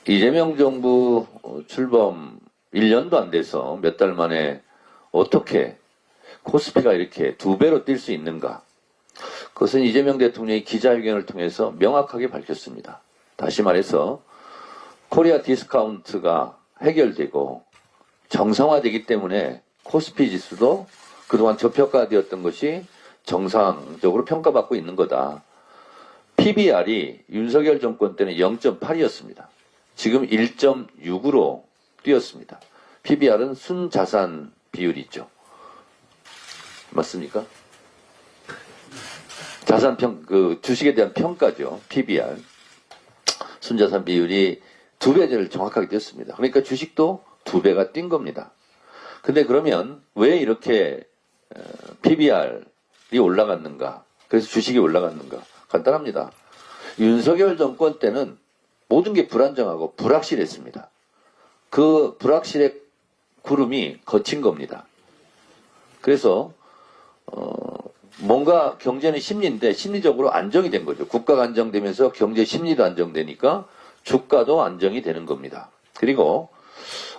이재명 정부 출범 1년도 안 돼서 몇 달 만에 어떻게 코스피가 이렇게 2배로 뛸 수 있는가? 그것은 이재명 대통령이 기자회견을 통해서 명확하게 밝혔습니다. 다시 말해서 코리아 디스카운트가 해결되고 정상화되기 때문에 코스피 지수도 그동안 저평가되었던 것이 정상적으로 평가받고 있는 거다. PBR이 윤석열 정권 때는 0.8이었습니다. 지금 1.6으로 뛰었습니다. PBR은 순자산 비율이죠. 맞습니까? 주식에 대한 평가죠. PBR. 순자산 비율이 2배를 정확하게 뛰었습니다. 그러니까 주식도 2배가 뛴 겁니다. 근데 그러면 왜 이렇게 PBR이 올라갔는가? 그래서 주식이 올라갔는가? 간단합니다. 윤석열 정권 때는 모든 게 불안정하고 불확실했습니다. 그 불확실의 구름이 거친 겁니다. 그래서 뭔가 경제는 심리인데 심리적으로 안정이 된 거죠. 국가가 안정되면서 경제 심리도 안정되니까 주가도 안정이 되는 겁니다. 그리고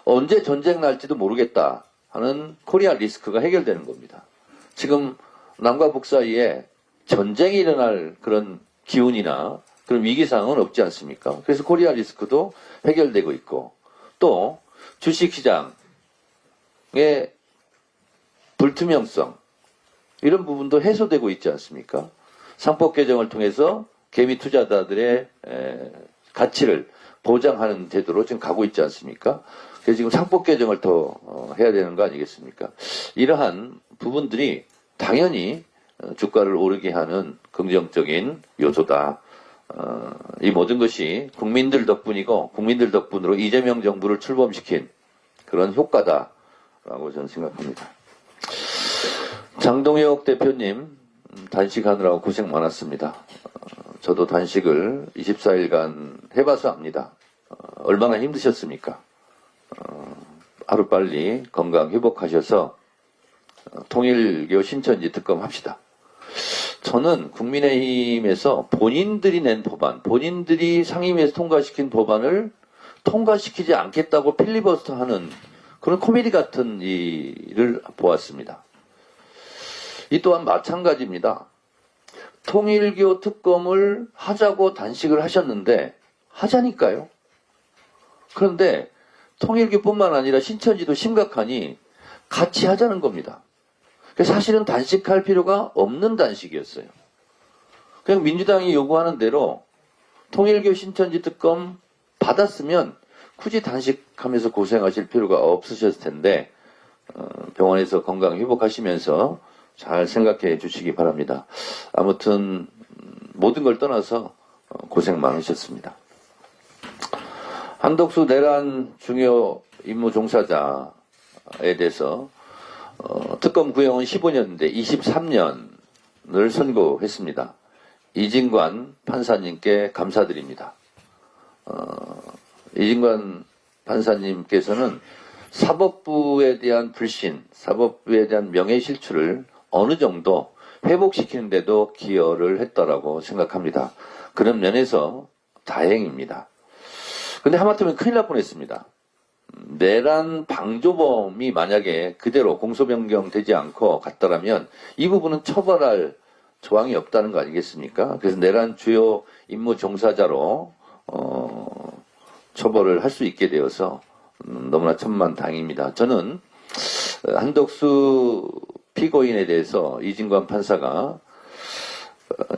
언제 전쟁 날지도 모르겠다 하는 코리아 리스크가 해결되는 겁니다. 지금 남과 북 사이에 전쟁이 일어날 그런 기운이나 그런 위기상황은 없지 않습니까? 그래서 코리아 리스크도 해결되고 있고 또 주식시장의 불투명성 이런 부분도 해소되고 있지 않습니까? 상법 개정을 통해서 개미 투자자들의 가치를 보장하는 제도로 지금 가고 있지 않습니까? 그래서 지금 상법 개정을 더 해야 되는 거 아니겠습니까? 이러한 부분들이 당연히 주가를 오르게 하는 긍정적인 요소다. 이 모든 것이 국민들 덕분이고 국민들 덕분으로 이재명 정부를 출범시킨 그런 효과다라고 저는 생각합니다. 장동혁 대표님 단식하느라고 고생 많았습니다. 저도 단식을 24일간 해봐서 압니다. 얼마나 힘드셨습니까? 하루빨리 건강 회복하셔서 통일교 신천지 특검 합시다. 저는 국민의힘에서 본인들이 낸 법안, 본인들이 상임위에서 통과시킨 법안을 통과시키지 않겠다고 필리버스터하는 그런 코미디 같은 일을 보았습니다. 이 또한 마찬가지입니다. 통일교 특검을 하자고 단식을 하셨는데 하자니까요. 그런데 통일교뿐만 아니라 신천지도 심각하니 같이 하자는 겁니다. 사실은 단식할 필요가 없는 단식이었어요. 그냥 민주당이 요구하는 대로 통일교 신천지 특검 받았으면 굳이 단식하면서 고생하실 필요가 없으셨을 텐데 병원에서 건강 회복하시면서 잘 생각해 주시기 바랍니다. 아무튼 모든 걸 떠나서 고생 많으셨습니다. 한덕수 내란 중요 임무 종사자에 대해서 특검 구형은 15년인데 23년을 선고했습니다. 이진관 판사님께 감사드립니다. 이진관 판사님께서는 사법부에 대한 불신, 사법부에 대한 명예실추를 어느 정도 회복시키는데도 기여를 했다라고 생각합니다. 그런 면에서 다행입니다. 근데 하마터면 큰일 날 뻔했습니다. 내란 방조범이 만약에 그대로 공소변경 되지 않고 갔다라면 이 부분은 처벌할 조항이 없다는 거 아니겠습니까? 그래서 내란 주요 임무 종사자로 처벌을 할 수 있게 되어서 너무나 천만다행입니다. 저는 한덕수 피고인에 대해서 이진관 판사가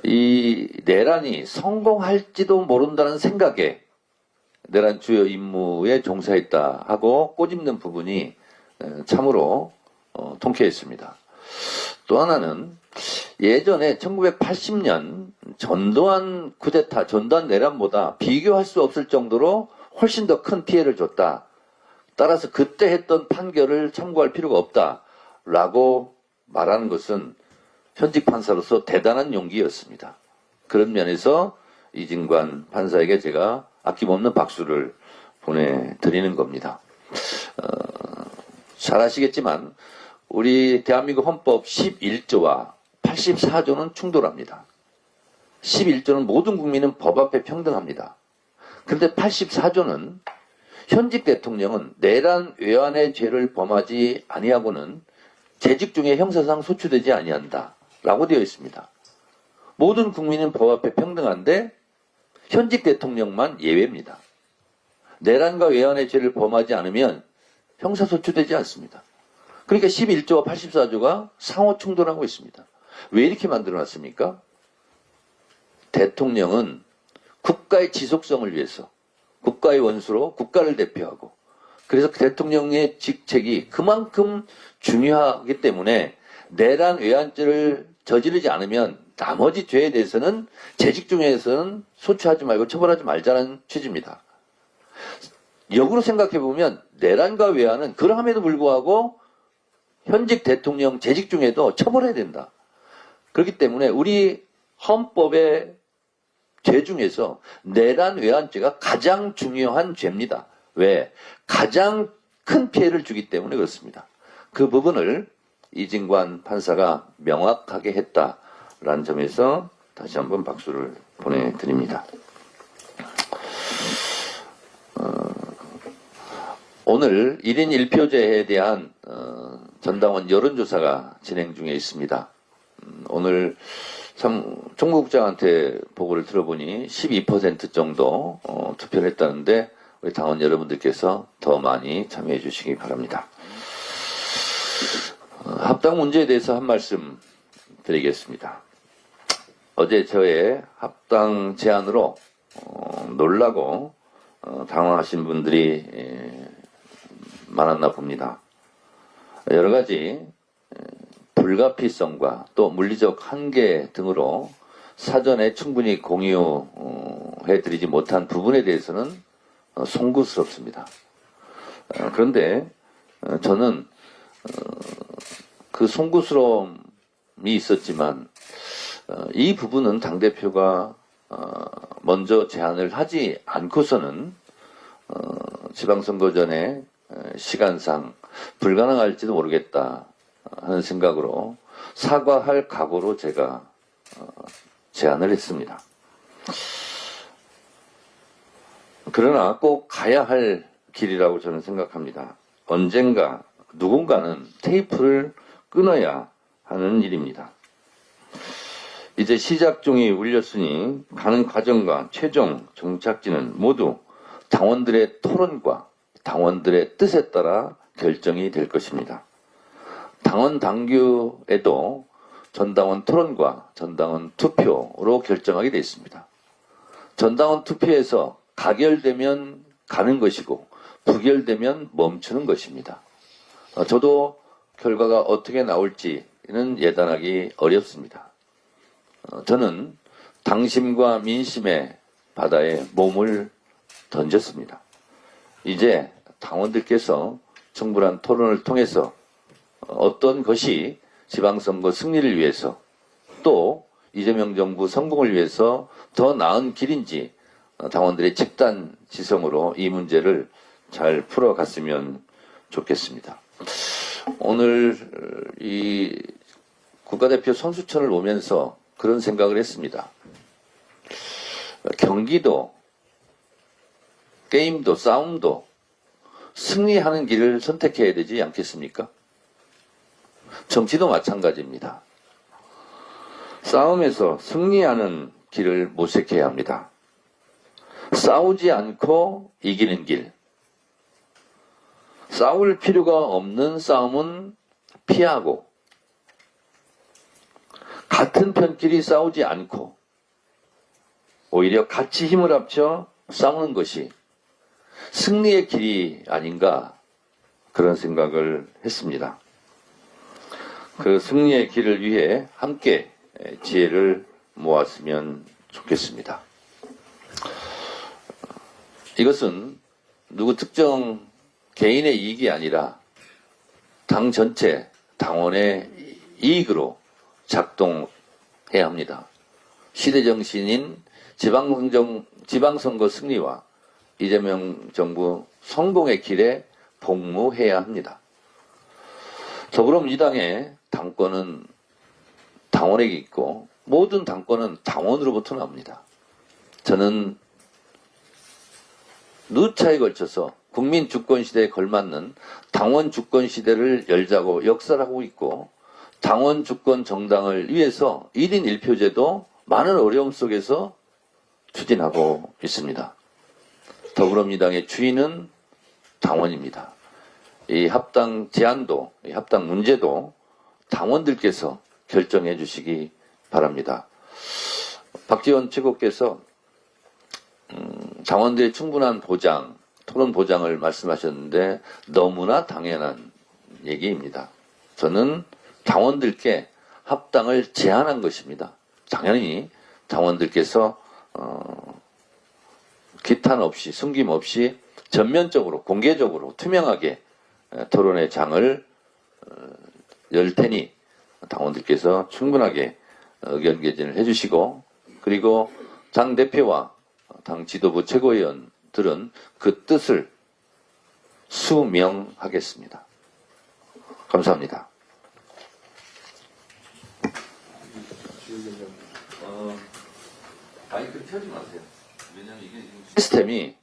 이 내란이 성공할지도 모른다는 생각에 내란 주요 임무에 종사했다 하고 꼬집는 부분이 참으로 통쾌했습니다. 또 하나는 예전에 1980년 전두환 쿠데타, 전두환 내란보다 비교할 수 없을 정도로 훨씬 더 큰 피해를 줬다. 따라서 그때 했던 판결을 참고할 필요가 없다라고 말하는 것은 현직 판사로서 대단한 용기였습니다. 그런 면에서 이진관 판사에게 제가 아낌없는 박수를 보내드리는 겁니다. 잘 아시겠지만 우리 대한민국 헌법 11조와 84조는 충돌합니다. 11조는 모든 국민은 법 앞에 평등합니다. 그런데 84조는 현직 대통령은 내란 외환의 죄를 범하지 아니하고는 재직 중에 형사상 소추되지 아니한다 라고 되어 있습니다. 모든 국민은 법 앞에 평등한데 현직 대통령만 예외입니다. 내란과 외환의 죄를 범하지 않으면 형사소추되지 않습니다. 그러니까 11조와 84조가 상호 충돌하고 있습니다. 왜 이렇게 만들어놨습니까? 대통령은 국가의 지속성을 위해서 국가의 원수로 국가를 대표하고 그래서 대통령의 직책이 그만큼 중요하기 때문에 내란 외환죄를 저지르지 않으면 나머지 죄에 대해서는 재직 중에서는 소추하지 말고 처벌하지 말자는 취지입니다. 역으로 생각해보면 내란과 외환은 그러함에도 불구하고 현직 대통령 재직 중에도 처벌해야 된다. 그렇기 때문에 우리 헌법의 죄 중에서 내란 외환죄가 가장 중요한 죄입니다. 왜? 가장 큰 피해를 주기 때문에 그렇습니다. 그 부분을 이진관 판사가 명확하게 했다라는 점에서 다시 한번 박수를 보내드립니다. 오늘 1인 1표제에 대한 전당원 여론조사가 진행 중에 있습니다. 오늘 참 총무국장한테 보고를 들어보니 12% 정도 투표를 했다는데 우리 당원 여러분들께서 더 많이 참여해 주시기 바랍니다. 합당 문제에 대해서 한 말씀 드리겠습니다. 어제 저의 합당 제안으로 놀라고 당황하신 분들이 많았나 봅니다. 여러 가지 불가피성과 또 물리적 한계 등으로 사전에 충분히 공유해드리지 못한 부분에 대해서는 송구스럽습니다. 그런데 저는 그 송구스러움이 있었지만 이 부분은 당대표가 먼저 제안을 하지 않고서는 지방선거 전에 시간상 불가능할지도 모르겠다 하는 생각으로 사과할 각오로 제가 제안을 했습니다. 그러나 꼭 가야 할 길이라고 저는 생각합니다. 언젠가 누군가는 테이프를 끊어야 하는 일입니다. 이제 시작종이 울렸으니 가는 과정과 최종 정착지는 모두 당원들의 토론과 당원들의 뜻에 따라 결정이 될 것입니다. 당원 당규에도 전당원 토론과 전당원 투표로 결정하게 되어 있습니다. 전당원 투표에서 가결되면 가는 것이고 부결되면 멈추는 것입니다. 저도 결과가 어떻게 나올지는 예단하기 어렵습니다. 저는 당심과 민심의 바다에 몸을 던졌습니다. 이제 당원들께서 충분한 토론을 통해서 어떤 것이 지방선거 승리를 위해서 또 이재명 정부 성공을 위해서 더 나은 길인지 당원들의 집단 지성으로 이 문제를 잘 풀어갔으면 좋겠습니다. 오늘 이 국가대표 선수촌을 오면서 그런 생각을 했습니다. 경기도, 게임도, 싸움도 승리하는 길을 선택해야 되지 않겠습니까? 정치도 마찬가지입니다. 싸움에서 승리하는 길을 모색해야 합니다. 싸우지 않고 이기는 길. 싸울 필요가 없는 싸움은 피하고 같은 편끼리 싸우지 않고 오히려 같이 힘을 합쳐 싸우는 것이 승리의 길이 아닌가 그런 생각을 했습니다. 그 승리의 길을 위해 함께 지혜를 모았으면 좋겠습니다. 이것은 누구 특정 개인의 이익이 아니라 당 전체 당원의 이익으로 작동해야 합니다. 시대정신인 지방선거 승리와 이재명 정부 성공의 길에 복무해야 합니다. 더불어민주당의 당권은 당원에게 있고 모든 당권은 당원으로부터 나옵니다. 저는 누차에 걸쳐서 국민 주권 시대에 걸맞는 당원 주권 시대를 열자고 역사를 하고 있고, 당원 주권 정당을 위해서 1인 1표제도 많은 어려움 속에서 추진하고 있습니다. 더불어민주당의 주인은 당원입니다. 이 합당 제안도, 이 합당 문제도 당원들께서 결정해 주시기 바랍니다. 박지원 최고께서 당원들의 충분한 보장, 토론 보장을 말씀하셨는데 너무나 당연한 얘기입니다. 저는 당원들께 합당을 제안한 것입니다. 당연히 당원들께서 기탄 없이, 숨김 없이 전면적으로, 공개적으로, 투명하게 토론의 장을 열 테니 당원들께서 충분하게 의견 개진을 해주시고, 그리고 당 대표와 당 지도부 최고위원들은 그 뜻을 수명하겠습니다. 감사합니다. 마이크 켜지 마세요. 왜냐면 이게 시스템이